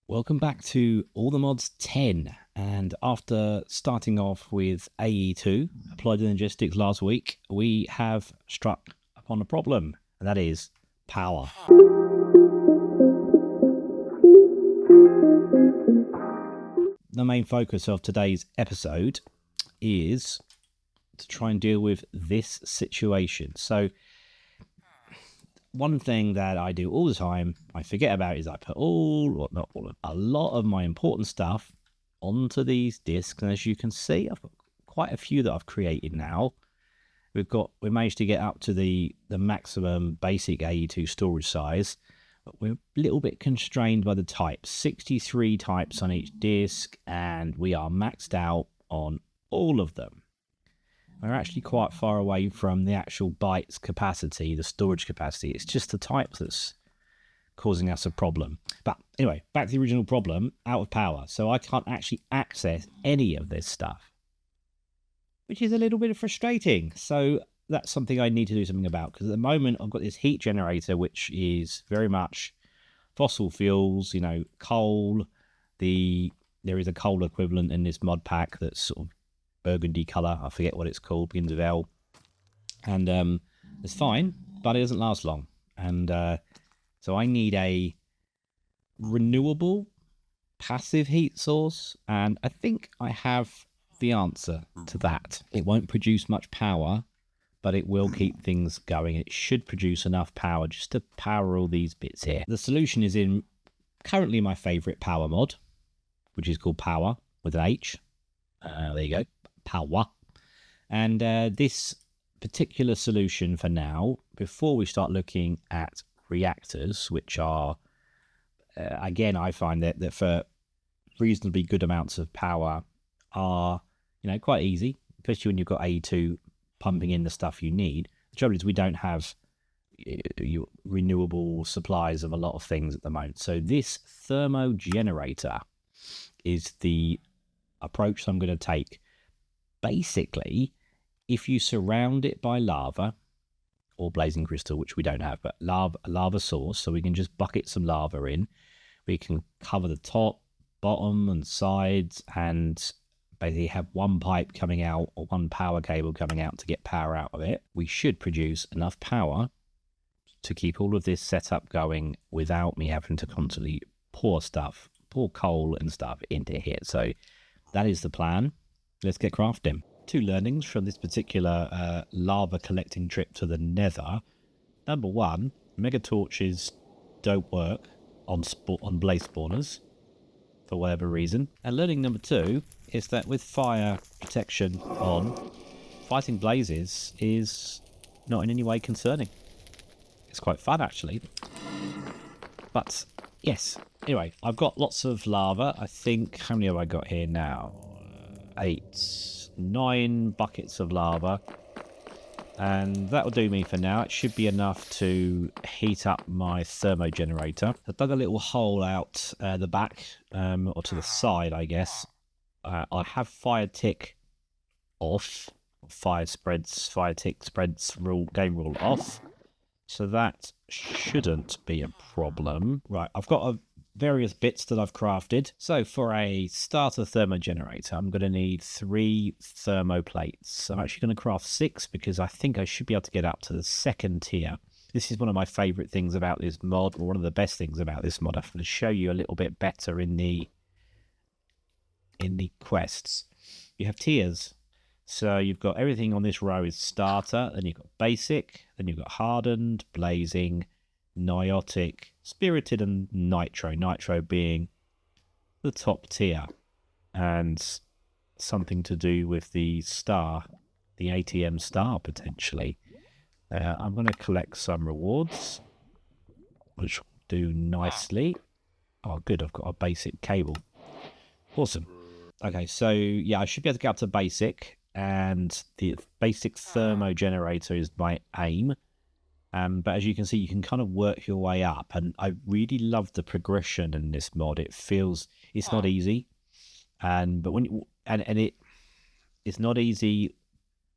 Welcome back to All the Mods 10, and after starting off with AE2, Applied Logistics last week, we have struck upon a problem, and that is Powah. The main focus of today's episode is to try and deal with this situation. So one thing that I do all the time, I forget about, is I put a lot of my important stuff onto these discs. And as you can see, I've got quite a few that I've created now. We managed to get up to the maximum basic AE2 storage size, but we're a little bit constrained by the types. 63 types on each disc, and we are maxed out on all of them. We're actually quite far away from the actual bytes capacity, the storage capacity. It's just the types that's causing us a problem. But anyway, back to the original problem, out of power. So I can't actually access any of this stuff, which is a little bit frustrating. So that's something I need to do something about, because at the moment I've got this heat generator, which is very much fossil fuels, coal. There is a coal equivalent in this mod pack that's sort of burgundy colour. I forget what it's called, begins with L. And it's fine, but it doesn't last long. And so I need a renewable passive heat source, and I think I have the answer to that. It won't produce much power, but it will keep things going. It should produce enough power just to power all these bits here. The solution is in currently my favourite power mod, which is called Powah with an H. There you go. Powah. And this particular solution for now, before we start looking at reactors, which are, again, I find that for reasonably good amounts of power are, quite easy, especially when you've got A2 pumping in the stuff you need. The trouble is we don't have renewable supplies of a lot of things at the moment. So this thermo generator is the approach I'm going to take. Basically, if you surround it by lava or blazing crystal, which we don't have, but lava source, so we can just bucket some lava in. We can cover the top, bottom, and sides, and basically have one pipe coming out or one power cable coming out to get power out of it. We should produce enough power to keep all of this setup going without me having to constantly pour coal and stuff into here. So that is the plan. Let's get crafting. Two learnings from this particular lava collecting trip to the Nether. Number one, mega torches don't work on blaze spawners for whatever reason. And learning number two is that with fire protection on, fighting blazes is not in any way concerning. It's quite fun, actually. But yes, anyway, I've got lots of lava. I think, how many have I got here now? 9 buckets of lava, and that will do me for now. It should be enough to heat up my thermo generator. I dug a little hole out the back, or to the side, I guess. I have fire tick off, tick spreads game rule off, so that shouldn't be a problem. Right, I've got various bits that I've crafted. So for a starter thermo generator, I'm going to need 3 thermo plates. I'm actually going to craft 6 because I think I should be able to get up to the second tier. This is one of my favorite things about this mod, or one of the best things about this mod. I'm going to show you a little bit better in the quests. You have tiers. So you've got everything on this row is starter, then you've got basic, then you've got hardened, blazing, Niotic, spirited, and nitro. Nitro being the top tier, and something to do with the star, the ATM star potentially. I'm going to collect some rewards, which will do nicely. Oh, good, I've got a basic cable. Awesome. Okay, so yeah, I should be able to get up to basic, and the basic thermo generator is my aim. But as you can see, you can kind of work your way up, and I really love the progression in this mod. It feels it's not easy, but it's not easy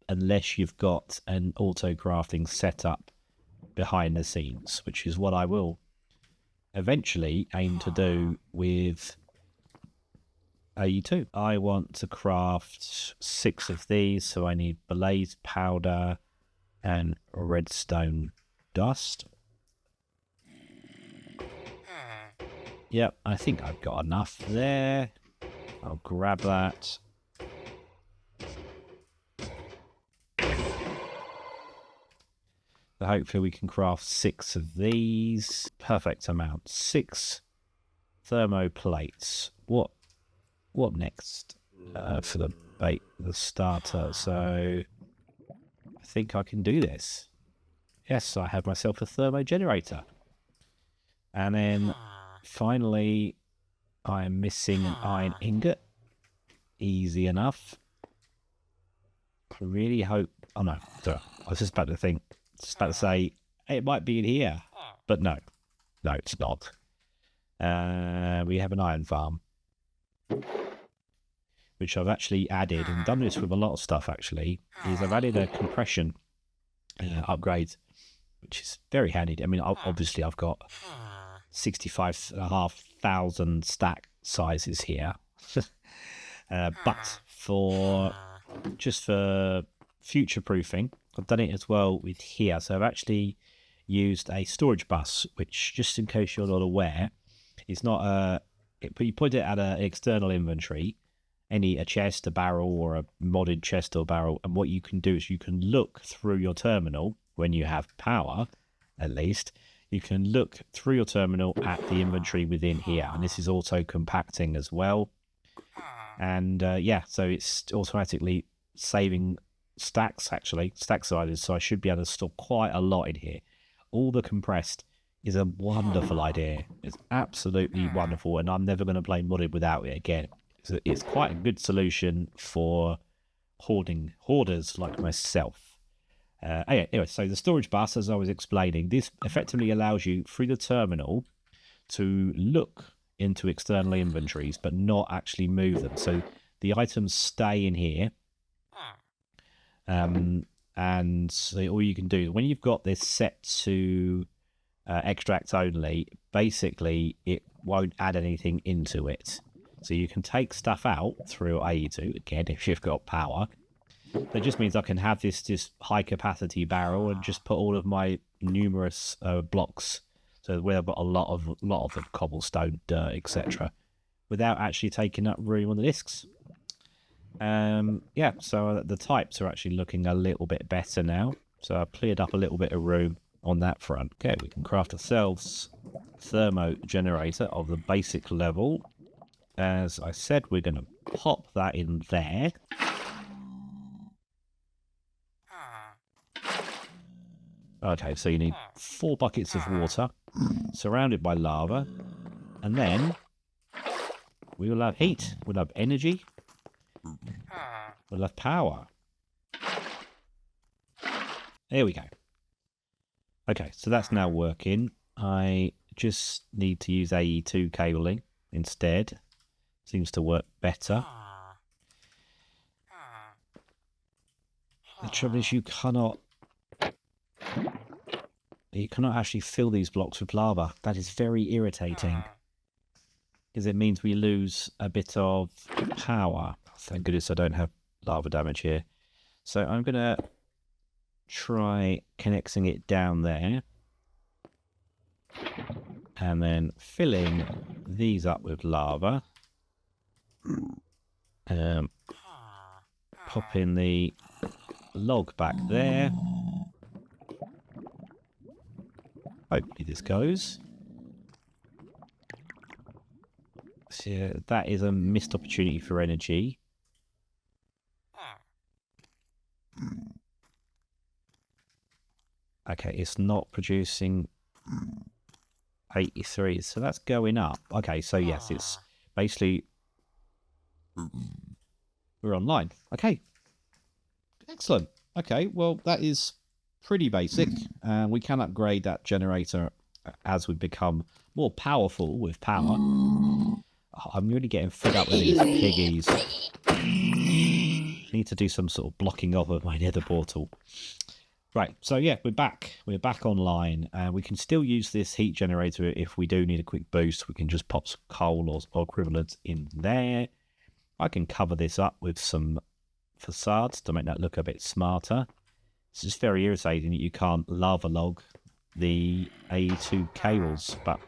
unless you've got an auto crafting setup behind the scenes, which is what I will eventually aim to do with AE2. I want to craft 6 of these, so I need blaze powder and redstone dust. Yep, I think I've got enough there. I'll grab that. So hopefully we can craft 6 of these. Perfect amount. 6 thermo plates. What next for the starter? So I think I can do this. Yes, I have myself a thermo generator. And then finally I am missing an iron ingot. Easy enough. I really hope... Oh no, sorry. I was just about to say it might be in here, but no, it's not. We have an iron farm, which I've actually added, and done this with a lot of stuff actually, is I've added a compression upgrade, which is very handy. I mean, obviously I've got 65,500 stack sizes here, but for future proofing, I've done it as well with here. So I've actually used a storage bus, which, just in case you're not aware, is not you put it at an external inventory, a chest, a barrel, or a modded chest or barrel, and what you can do is you can look through your terminal when you have power. At least you can look through your terminal at the inventory within here, and this is auto compacting as well. And yeah, so it's automatically saving stack sizes, so I should be able to store quite a lot in here. All the compressed is a wonderful idea. It's absolutely wonderful, and I'm never going to play modded without it again. It's quite a good solution for hoarders like myself. Anyway, so the storage bus, as I was explaining, this effectively allows you through the terminal to look into external inventories but not actually move them, so the items stay in here. And so all you can do when you've got this set to extract only, basically it won't add anything into it. So you can take stuff out through AE2 again if you've got power. That just means I can have this high capacity barrel and just put all of my numerous blocks, so where I've got a lot of the cobblestone, dirt, etc., without actually taking up room on the discs. Yeah, so the types are actually looking a little bit better now. So I've cleared up a little bit of room on that front. Okay, we can craft ourselves a thermo generator of the basic level. As I said, we're going to pop that in there. Okay, so you need 4 buckets of water surrounded by lava, and then we will have heat, we'll have energy, we'll have power. There we go. Okay, so that's now working. I just need to use AE2 cabling instead. Seems to work better. The trouble is you cannot actually fill these blocks with lava. That is very irritating, because it means we lose a bit of power. Thank goodness I don't have lava damage here. So I'm going to try connecting it down there, and then filling these up with lava. Popping the log back there. Hopefully this goes. So yeah, that is a missed opportunity for energy. Okay, it's not producing 83, so that's going up. Okay, so yes, it's basically we're online. Okay, excellent. Okay, well that is pretty basic. We can upgrade that generator as we become more powerful with power. I'm really getting fed up with these piggies. Need to do some sort of blocking off of my nether portal. Right, so yeah, we're back. We're back online, and we can still use this heat generator if we do need a quick boost. We can just pop some coal or equivalents in there. I can cover this up with some facades to make that look a bit smarter. It's just very irritating that you can't lava log the AE2 cables, but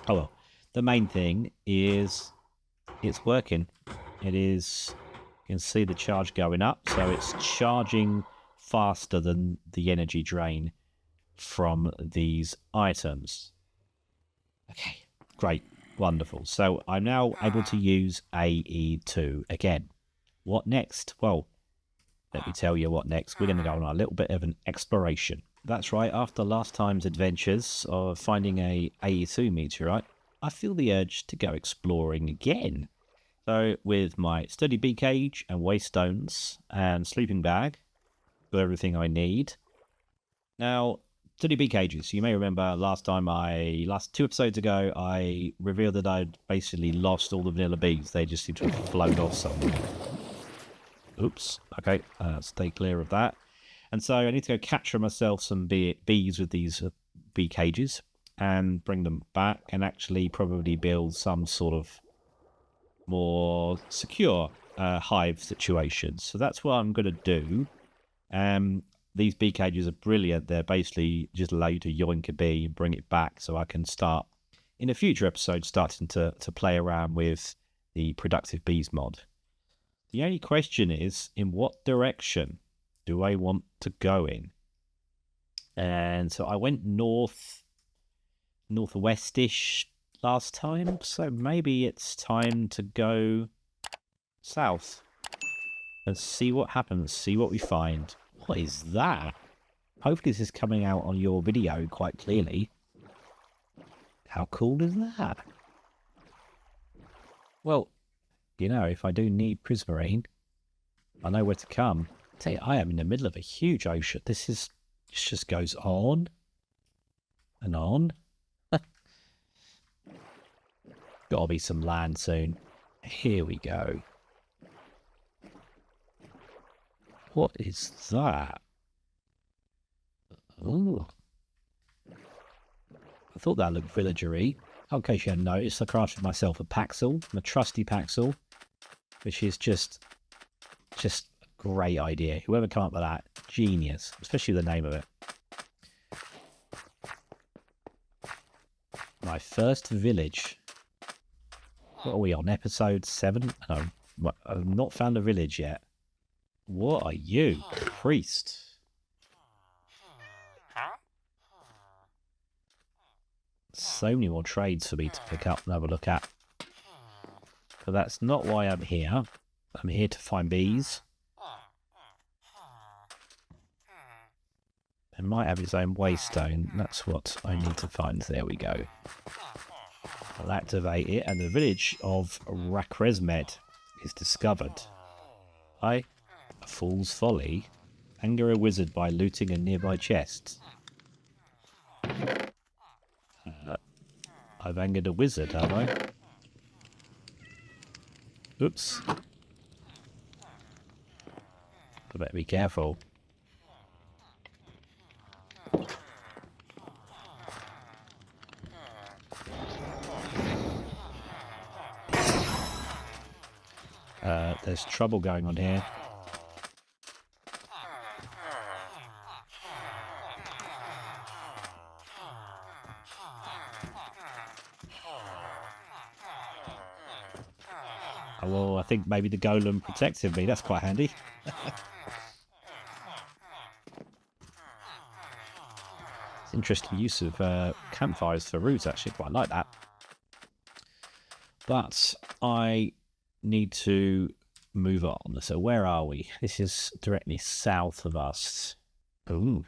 oh well. The main thing is it's working. It is, you can see the charge going up, so it's charging faster than the energy drain from these items. Okay, great, wonderful. So I'm now able to use AE2 again. What next? Well, let me tell you what next. We're going to go on a little bit of an exploration. That's right, after last time's adventures of finding a AE2 meteorite, I feel the urge to go exploring again. So with my sturdy bee cage and waste stones and sleeping bag, got everything I need. Now, sturdy bee cages. You may remember last 2 episodes ago, I revealed that I'd basically lost all the vanilla bees. They just seem to have flown off somewhere. Oops. Okay, stay clear of that. And so I need to go capture myself some bees with these bee cages and bring them back and actually probably build some sort of more secure hive situation. So that's what I'm going to do. These bee cages are brilliant. They're basically just allow you to yoink a bee and bring it back, so I can start in a future episode starting to play around with the productive bees mod. The only question is, in what direction do I want to go in? And so I went northwestish last time, so maybe it's time to go south and see what happens, see what we find. What is that? Hopefully this is coming out on your video quite clearly. How cool is that? Well, you know, if I do need prismarine, I know where to come. I tell you, I am in the middle of a huge ocean. This just goes on and on. Gotta be some land soon. Here we go. What is that? Ooh. I thought that looked villagery. In case you hadn't noticed, I crafted myself a Paxel, my trusty Paxel, which is just a great idea. Whoever came up with that, genius, especially the name of it. My first village. What are we on? Episode 7? No, I've not found a village yet. What are you? Priest. So many more trades for me to pick up and have a look at. But that's not why I'm here. I'm here to find bees. It might have its own waystone. That's what I need to find. There we go. I'll activate it, and the village of Rakresmed is discovered. A fool's folly. Anger a wizard by looting a nearby chest. I've angered a wizard, have I? Oops. I better be careful. There's trouble going on here. Oh, well, I think maybe the golem protected me. That's quite handy. It's interesting use of campfires for roots, actually. Quite like that. But I need to move on. So where are we? This is directly south of us. Ooh,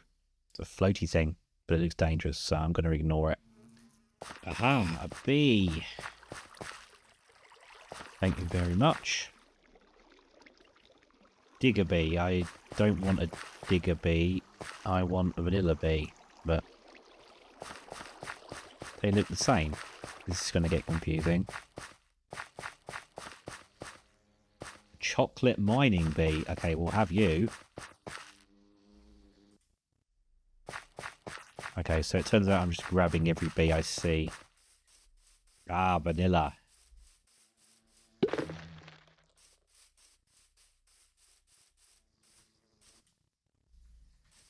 it's a floaty thing, but it looks dangerous, so I'm going to ignore it. Aha, a bee. Thank you very much. Digger bee. I don't want a digger bee. I want a vanilla bee, but they look the same. This is going to get confusing. Chocolate mining bee. Okay, we'll have you. Okay, so it turns out I'm just grabbing every bee I see. Ah, vanilla.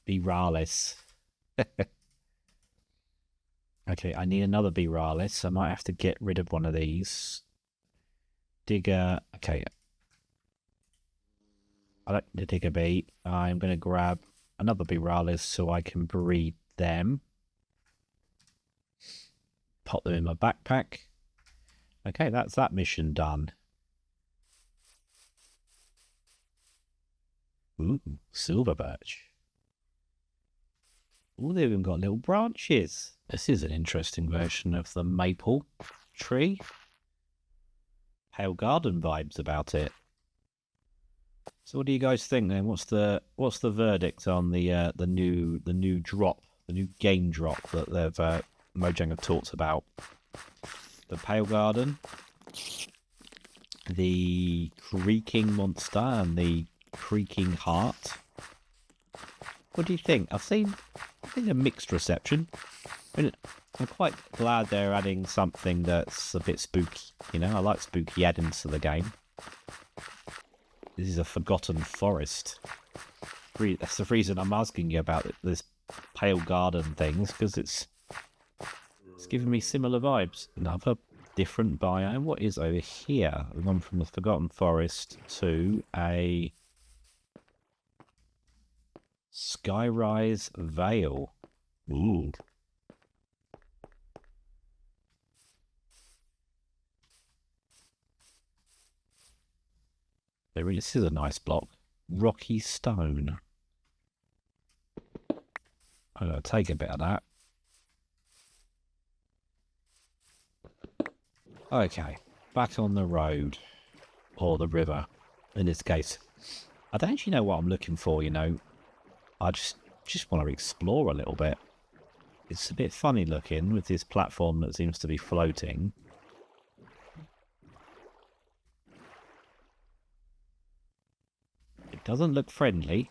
Beeralis. Okay, I need another Beeralis. I might have to get rid of one of these. Digger. Okay. I don't need a digger bee. I'm going to grab another Beeralis so I can breed them. Pop them in my backpack. Okay, that's that mission done. Ooh, silver birch. Oh, they've even got little branches. This is an interesting version of the maple tree. Pale garden vibes about it. So, what do you guys think then? What's the verdict on the new drop, the new game drop that they've Mojang have talked about? The pale garden, the creaking monster, and the creaking heart. What do you think? I've seen a mixed reception. I mean, I'm quite glad they're adding something that's a bit spooky. You know, I like spooky add-ins to the game. This is a forgotten forest. That's the reason I'm asking you about this pale garden things, because it's giving me similar vibes. Another different biome. What is over here? We've gone from the forgotten forest to a Skyrise Vale. Ooh. This is a nice block. Rocky stone. I'm going to take a bit of that. Okay, back on the road. Or the river, in this case. I don't actually know what I'm looking for, you know. I just want to explore a little bit. It's a bit funny looking with this platform that seems to be floating. It doesn't look friendly.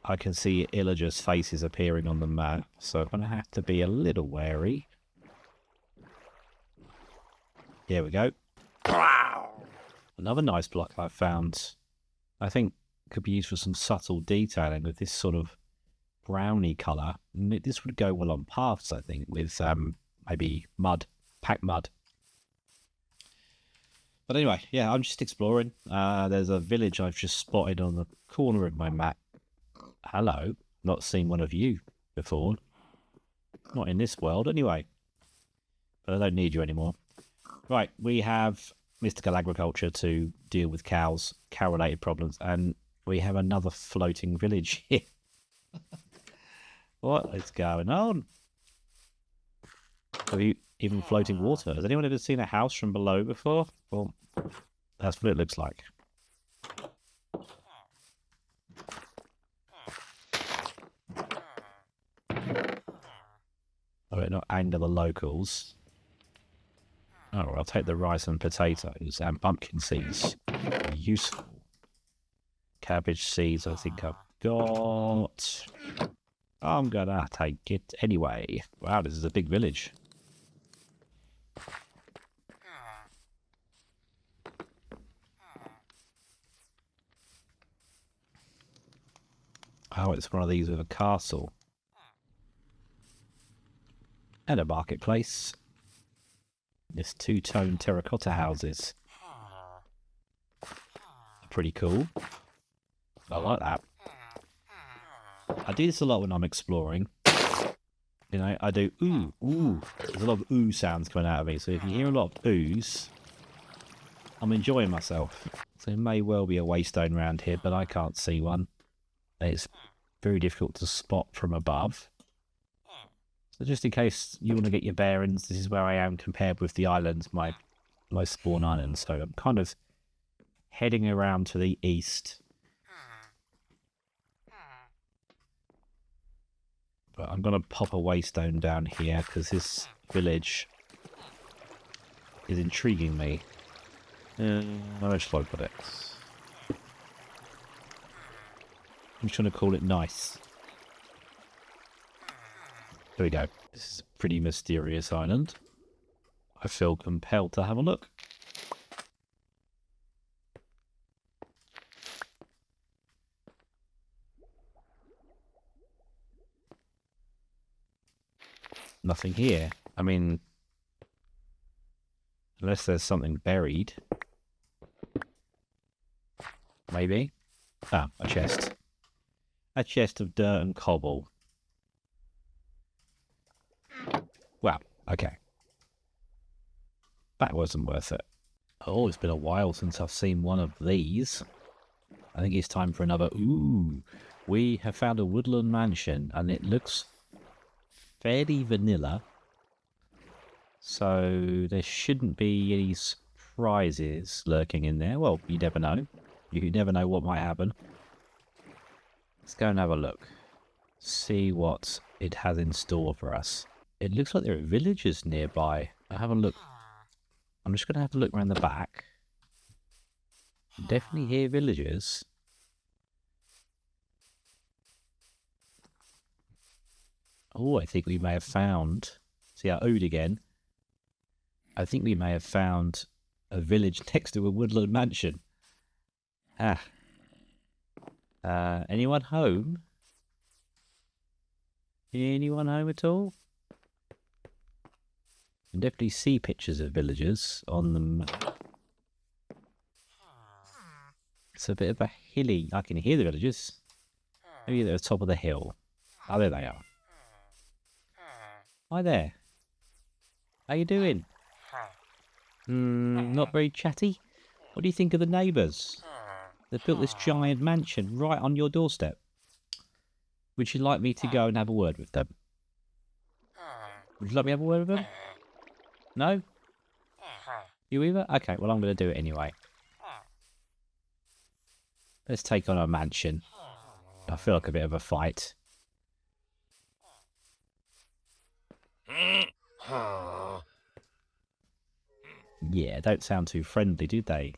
I can see Illager's faces appearing on the map, so I'm going to have to be a little wary. Here we go. Another nice block I found. I think could be used for some subtle detailing with this sort of browny colour. This would go well on paths, I think, with maybe mud, pack mud. But anyway, yeah, I'm just exploring. There's a village I've just spotted on the corner of my map. Hello. Not seen one of you before. Not in this world, anyway. But I don't need you anymore. Right, we have mystical agriculture to deal with cows, cow-related problems, and we have another floating village here. What is going on? Have you even floating water? Has anyone ever seen a house from below before? Well, that's what it looks like. Oh, not anger the locals. Oh, I'll take the rice and potatoes and pumpkin seeds. Useful. Cabbage seeds, I think I've got. I'm gonna take it anyway. Wow, this is a big village. Oh, it's one of these with a castle. And a marketplace. There's two-tone terracotta houses. Pretty cool. I like that. I do this a lot when I'm exploring. You know, I do ooh, ooh. There's a lot of ooh sounds coming out of me. So if you hear a lot of oohs, I'm enjoying myself. So there may well be a waystone around here, but I can't see one. It's very difficult to spot from above. So just in case you want to get your bearings, this is where I am compared with the islands, my spawn island. So I'm kind of heading around to the east. But I'm going to pop a waystone down here because this village is intriguing me. Where shall I put it? I'm just trying to call it nice. There we go. This is a pretty mysterious island. I feel compelled to have a look. Nothing here. I mean, unless there's something buried. Maybe. Ah, a chest. A chest of dirt and cobble. Wow, okay. That wasn't worth it. Oh, it's been a while since I've seen one of these. I think it's time for another. Ooh, we have found a woodland mansion, and it looks fairly vanilla. So there shouldn't be any surprises lurking in there. Well, you never know. You never know what might happen. Let's go and have a look. See what it has in store for us. It looks like there are villagers nearby. I'll have a look. I'm just going to have a look around the back. Definitely hear villagers. Oh, I think we may have found... See our ode again. I think we may have found a village next to a woodland mansion. Ah. Anyone home? Anyone home at all? You can definitely see pictures of villagers on them. It's a bit of a hilly... I can hear the villagers. Maybe they're at the top of the hill. Oh, there they are. Hi there. How you doing? Not very chatty? What do you think of the neighbours? They've built this giant mansion right on your doorstep. Would you like me to go and have a word with them? Would you like me to have a word with them? No? You either? Okay, well I'm going to do it anyway. Let's take on a mansion. I feel like a bit of a fight. Yeah, don't sound too friendly, do they?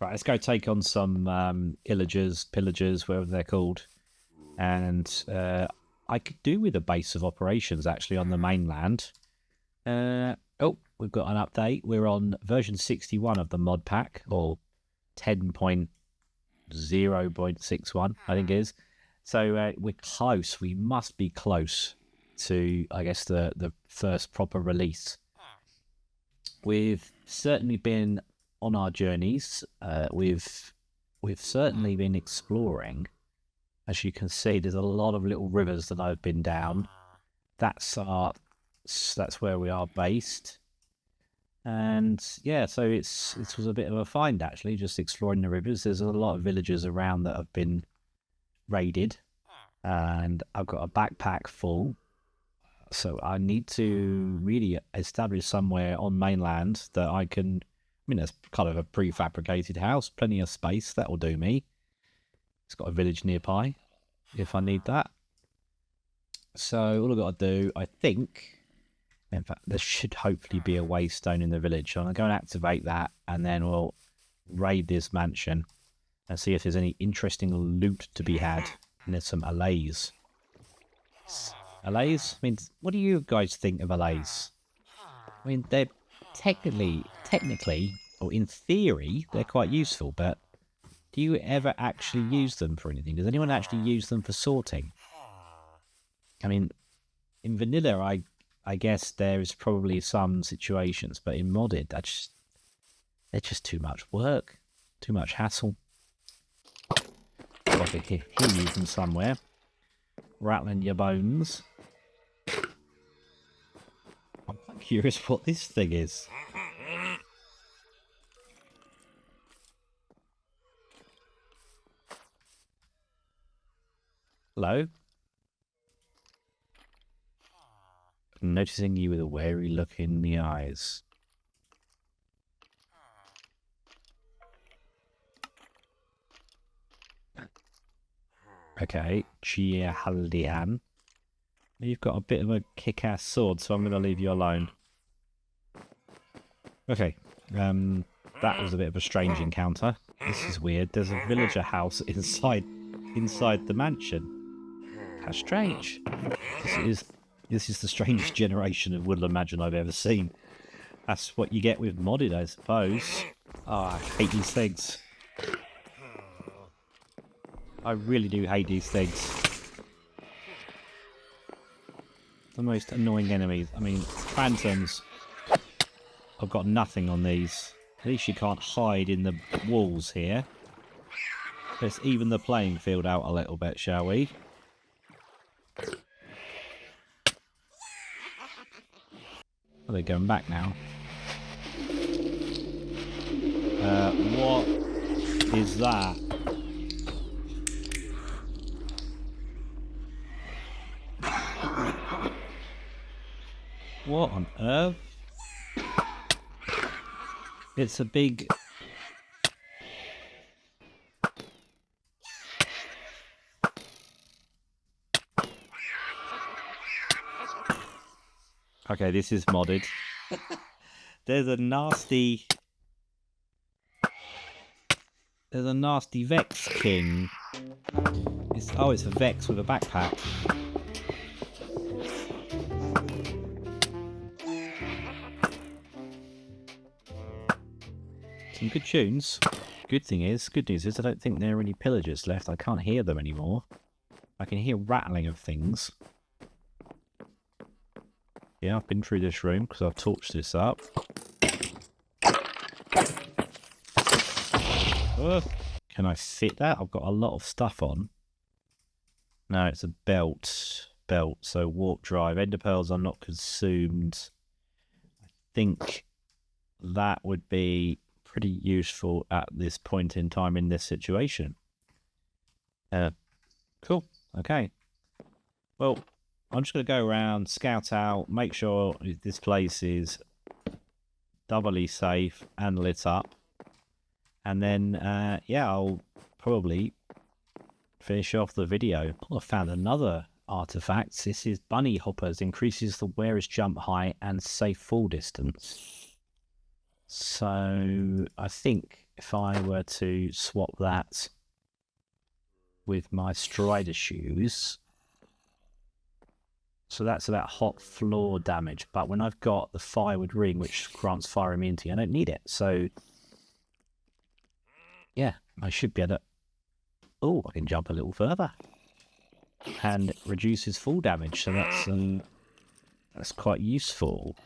Right, let's go take on some pillagers, whatever they're called. And I could do with a base of operations, actually, on the mainland. Oh, we've got an update. We're on version 61 of the mod pack, or 10.0.61, I think it is. So we're close. We must be close to, I guess, the first proper release. We've certainly been on our journeys. We've certainly been exploring. As you can see, there's a lot of little rivers that I've been down. That's where we are based. And yeah, so this was a bit of a find, actually, just exploring the rivers. There's a lot of villages around that have been raided, and I've got a backpack full. So I need to really establish somewhere on mainland that I can... I mean, there's kind of a prefabricated house, plenty of space, that'll do me. It's got a village nearby, if I need that. So all I've got to do, I think... In fact, there should hopefully be a waystone in the village. So I'm going to go and activate that, and then we'll raid this mansion and see if there's any interesting loot to be had. And there's some allays. Allays? I mean, what do you guys think of allays? I mean, they're technically, or in theory, they're quite useful, but do you ever actually use them for anything? Does anyone actually use them for sorting? I mean, in vanilla, I guess there is probably some situations, but in modded, they're just too much work, too much hassle. I can hear you from somewhere, rattling your bones. I'm quite curious what this thing is. Hello? Noticing you with a wary look in the eyes. Okay, Chia Haldian. You've got a bit of a kick-ass sword, so I'm going to leave you alone. Okay, that was a bit of a strange encounter. This is weird. There's a villager house inside the mansion. How strange. This is the strangest generation of Woodland Mansion I've ever seen. That's what you get with modded, I suppose. Oh, I hate these things. I really do hate these things. The most annoying enemies. I mean, phantoms. I've got nothing on these. At least you can't hide in the walls here. Let's even the playing field out a little bit, shall we? Are they going back now? What is that? What on earth? It's a big... Okay, this is modded. There's a nasty Vex King. It's a Vex with a backpack. Some good tunes. Good news is I don't think there are any pillagers left. I can't hear them anymore. I can hear rattling of things. Yeah, I've been through this room because I've torched this up. Can I fit that? I've got a lot of stuff on. No, it's a belt. So warp drive. Ender pearls are not consumed. I think that would be pretty useful at this point in time in this situation. Cool. Okay. Well, I'm just going to go around, scout out, make sure this place is doubly safe and lit up. And then, yeah, I'll probably finish off the video. Oh, I found another artifact. This is Bunny Hoppers. Increases the wearer's jump height and safe fall distance. So, I think if I were to swap that with my Strider shoes... So that's about hot floor damage. But when I've got the Firewood Ring, which grants fire immunity, I don't need it. So, yeah, I should be able to... Oh, I can jump a little further. And it reduces fall damage. So that's quite useful.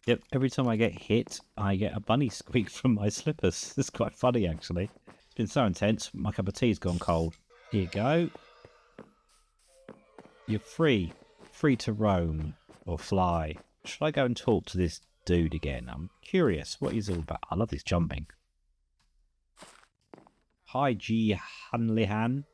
Yep, every time I get hit, I get a bunny squeak from my slippers. It's quite funny, actually. It's been so intense, my cup of tea's gone cold. Here you go. You're free. Free to roam or fly. Should I go and talk to this dude again? I'm curious what he's all about. I love this jumping. Hi, G. Hanlihan.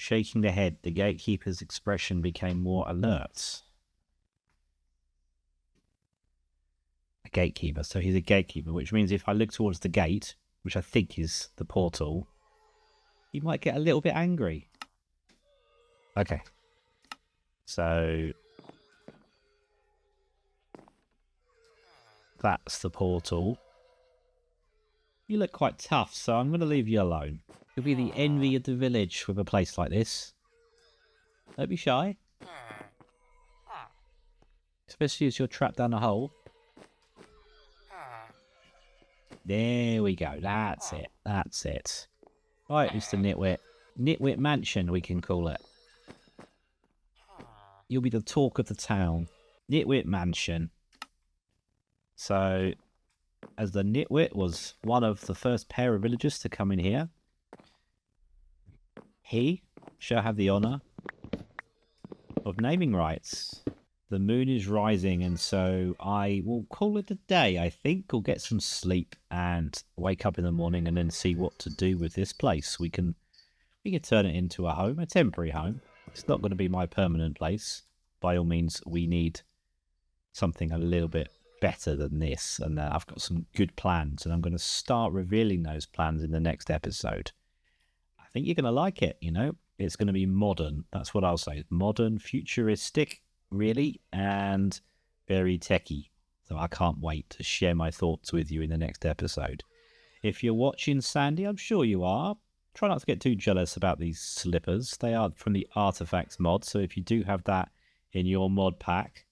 Shaking the head, the gatekeeper's expression became more alert. A gatekeeper, so he's a gatekeeper, which means if I look towards the gate, which I think is the portal, he might get a little bit angry. Okay. So... that's the portal. You look quite tough, so I'm going to leave you alone. You'll be the envy of the village with a place like this. Don't be shy. Especially as you're trapped down a hole. There we go. That's it. That's it. Right, Mr. Nitwit. Nitwit Mansion, we can call it. You'll be the talk of the town. Nitwit Mansion. So, as the Nitwit was one of the first pair of villagers to come in here, he shall have the honour of naming rights. The moon is rising, and so I will call it a day, I think. We'll get some sleep and wake up in the morning and then see what to do with this place. We can turn it into a home, a temporary home. It's not going to be my permanent place. By all means, we need something a little bit better than this, and I've got some good plans, and I'm going to start revealing those plans in the next episode. I think you're going to like it, you know. It's going to be modern. That's what I'll say. Modern, futuristic, really, and very techy. So I can't wait to share my thoughts with you in the next episode. If you're watching, Sandy, I'm sure you are. Try not to get too jealous about these slippers. They are from the Artifacts mod, so if you do have that in your mod pack,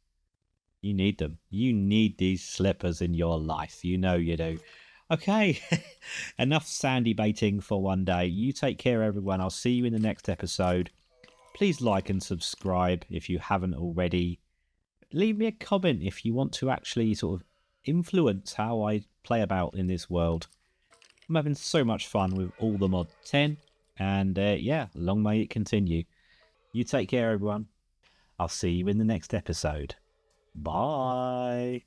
you need them. You need these slippers in your life. You know you do. Okay, enough sandy baiting for one day. You take care, everyone. I'll see you in the next episode. Please like and subscribe if you haven't already. Leave me a comment if you want to actually sort of influence how I play about in this world. I'm having so much fun with all the mod 10, and yeah, long may it continue. You take care, everyone. I'll see you in the next episode. Bye.